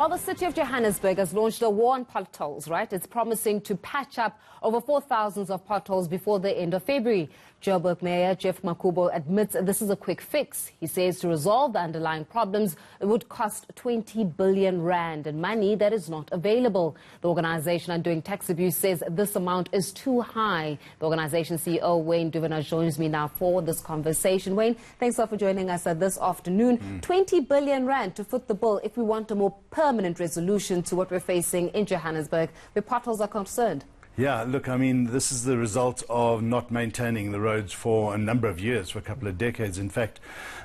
Well, the City of Johannesburg has launched a war on potholes, right? It's promising to patch up over 4,000 of potholes before the end of February. Joburg Mayor Geoff Makhubo admits this is a quick fix. He says to resolve the underlying problems, it would cost 20 billion rand and money that is not available. The organisation Undoing Tax Abuse says this amount is too high. The organisation CEO Wayne Duvenage joins me now for this conversation. Wayne, thanks a lot for joining us this afternoon. 20 billion rand to foot the bill if we want a more permanent resolution to what we're facing in Johannesburg, where potholes are concerned. Yeah, look, I mean, this is the result of not maintaining the roads for a number of years, for a couple of decades. In fact,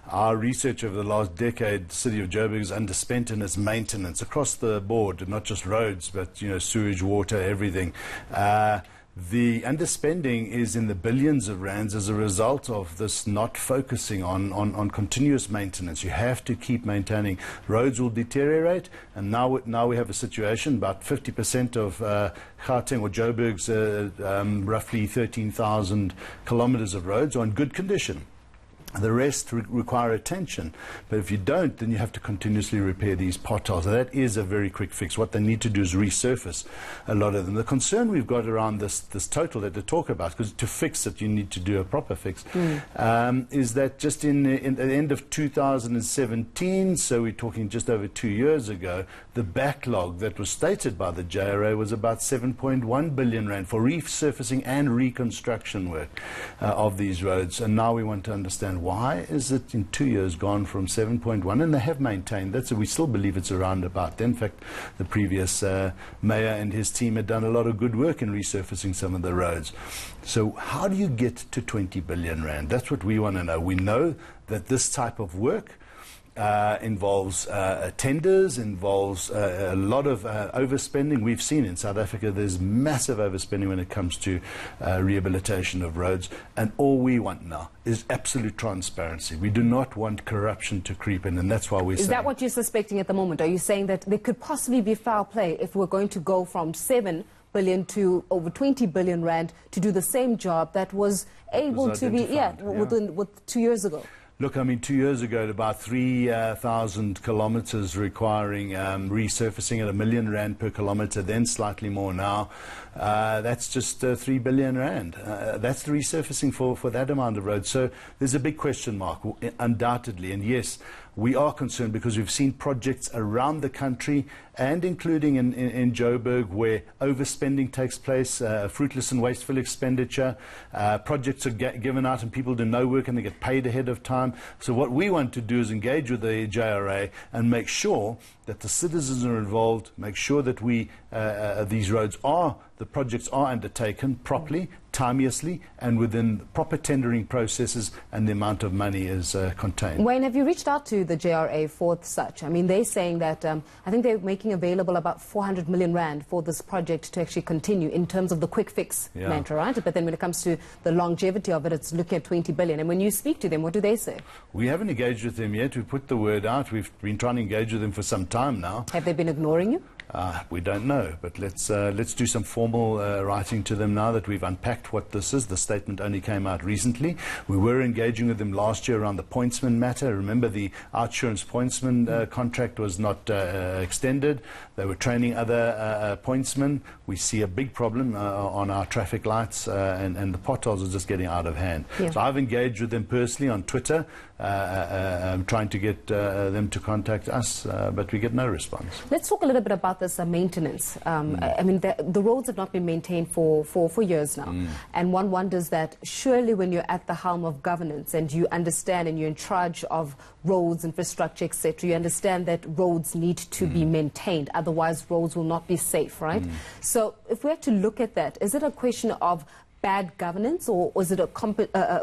our research over the last decade, the City of Joburg is underspent in its maintenance across the board, not just roads, but, you know, sewage, water, everything. The underspending is in the billions of rands as a result of this not focusing on continuous maintenance. You have to keep maintaining. Roads will deteriorate, and now we have a situation, about 50% of Gauteng or Joburg's roughly 13,000 kilometers of roads are in good condition. The rest require attention, but if you don't, then you have to continuously repair these potholes. So that is a very quick fix. What they need to do is resurface a lot of them. The concern we've got around this total that they talk about, because to fix it you need to do a proper fix, is that just in the end of 2017, so we're talking just over 2 years ago, the backlog that was stated by the JRA was about 7.1 billion rand for resurfacing and reconstruction work of these roads. And now we want to understand, why is it in 2 years gone from 7.1, and they have maintained that, so we still believe it's around about. In fact, the previous mayor and his team had done a lot of good work in resurfacing some of the roads. So how do you get to 20 billion rand? That's what we want to know. We know that this type of work involves tenders, involves a lot of overspending. We've seen in South Africa there's massive overspending when it comes to rehabilitation of roads, and all we want now is absolute transparency. We do not want corruption to creep in, and that's why we're saying... Is that what you're suspecting at the moment? Are you saying that there could possibly be foul play if we're going to go from 7 billion to over 20 billion rand to do the same job that was able to be with 2 years ago? Look, I mean, 2 years ago, at about 3,000 kilometers requiring resurfacing at R1 million per kilometer, then slightly more now. That's just 3 billion rand. That's the resurfacing for that amount of road. So there's a big question mark, undoubtedly. And yes, we are concerned because we've seen projects around the country and including in Joburg where overspending takes place, fruitless and wasteful expenditure. Projects are given out and people do no work and they get paid ahead of time. So what we want to do is engage with the JRA and make sure that the citizens are involved, make sure that these roads the projects are undertaken properly, timeously, and within proper tendering processes, and the amount of money is contained. Wayne, have you reached out to the JRA for such? I mean, they're saying that, I think they're making available about 400 million rand for this project to actually continue in terms of the quick fix mantra, right? But then when it comes to the longevity of it, it's looking at 20 billion. And when you speak to them, what do they say? We haven't engaged with them yet. We've put the word out. We've been trying to engage with them for some time now. Have they been ignoring you? We don't know, but let's do some formal writing to them now that we've unpacked what this is. The statement only came out recently. We were engaging with them last year around the pointsman matter. Remember, the outsurance pointsman contract was not extended. They were training other pointsmen. We see a big problem on our traffic lights, and the potholes are just getting out of hand. Yeah. So I've engaged with them personally on Twitter, trying to get them to contact us, but we get no response. Let's talk a little bit about this maintenance. I mean, the roads have not been maintained for years now. And one wonders that surely when you're at the helm of governance and you understand and you're in charge of roads, infrastructure, etc., you understand that roads need to be maintained. Otherwise, roads will not be safe, right? So if we have to look at that, is it a question of bad governance, or is it a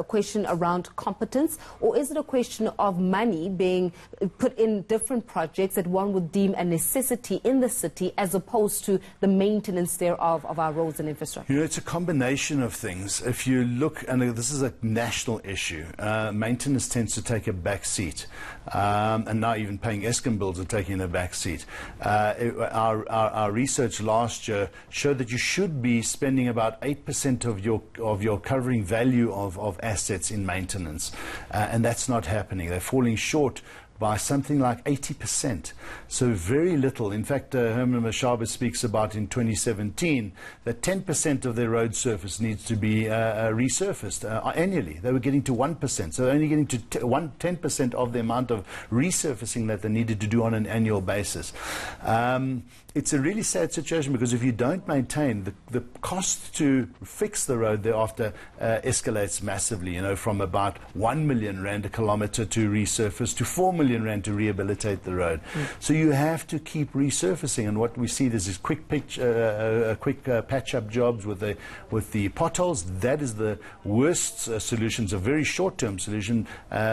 question around competence, or is it a question of money being put in different projects that one would deem a necessity in the city as opposed to the maintenance thereof of our roads and infrastructure? You know, it's a combination of things. If you look, and this is a national issue, maintenance tends to take a back seat, and now even paying Eskom bills are taking a back seat. Our research last year showed that you should be spending about 8% of your covering value of assets in maintenance, and that's not happening. They're falling short by something like 80%. So very little. In fact, Herman Mashaba speaks about in 2017 that 10% of their road surface needs to be resurfaced annually. They were getting to 1%. So they're only getting to 10% of the amount of resurfacing that they needed to do on an annual basis. It's a really sad situation, because if you don't maintain, the cost to fix the road thereafter escalates massively, from about 1 million rand a kilometre to resurface to 4 million rand to rehabilitate the road. So you have to keep resurfacing, and what we see is quick patch-up jobs with the potholes. That is the worst solution. It's a very short-term solution,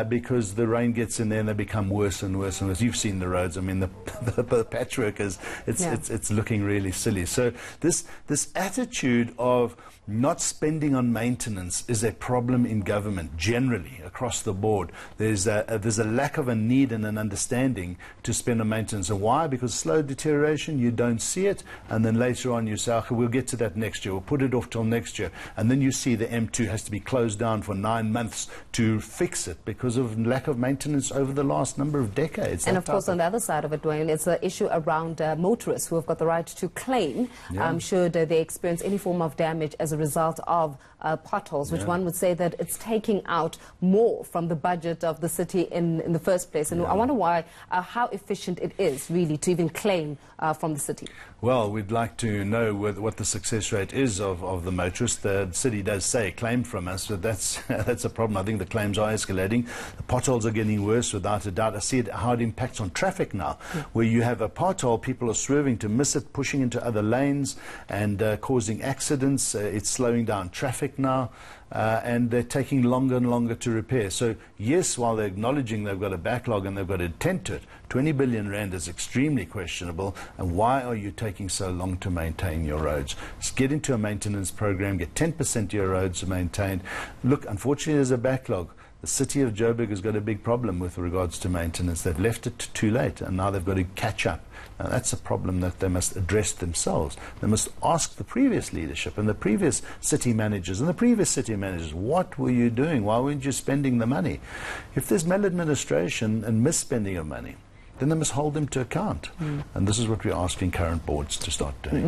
because the rain gets in there and they become worse and worse and worse. You've seen the roads. I mean, the patchwork it's looking really silly. So this attitude of not spending on maintenance is a problem in government generally across the board. There's a lack of a need and an understanding to spend on maintenance. And why? Because slow deterioration, you don't see it, and then later on you say, okay, we'll get to that next year, we'll put it off till next year, and then you see the M2 has to be closed down for 9 months to fix it because of lack of maintenance over the last number of decades. And of course, on the other side of it, Dwayne, it's the issue around motorists who have got the right to claim should they experience any form of damage as a result of potholes, which one would say that it's taking out more from the budget of the city in the first place. And I wonder why, how efficient it is really to even claim from the city. Well, we'd like to know what the success rate is of the motorists. The city does say claim from us, but that's a problem. I think the claims are escalating. The potholes are getting worse without a doubt. I see how it impacts on traffic now, where you have a pothole, people are swerving to miss it, pushing into other lanes and causing accidents. It's slowing down traffic now, and they're taking longer and longer to repair. So yes, while they're acknowledging they've got a backlog and they've got to attend to it, 20 billion rand is extremely questionable. And why are you taking so long to maintain your roads? Just get into a maintenance program, get 10% of your roads maintained. Look, unfortunately there's a backlog. The City of Joburg has got a big problem with regards to maintenance. They've left it too late, and now they've got to catch up. Now, that's a problem that they must address themselves. They must ask the previous leadership and the previous city managers and the previous city managers, what were you doing? Why weren't you spending the money? If there's maladministration and misspending of money, then they must hold them to account. And this is what we're asking current boards to start doing.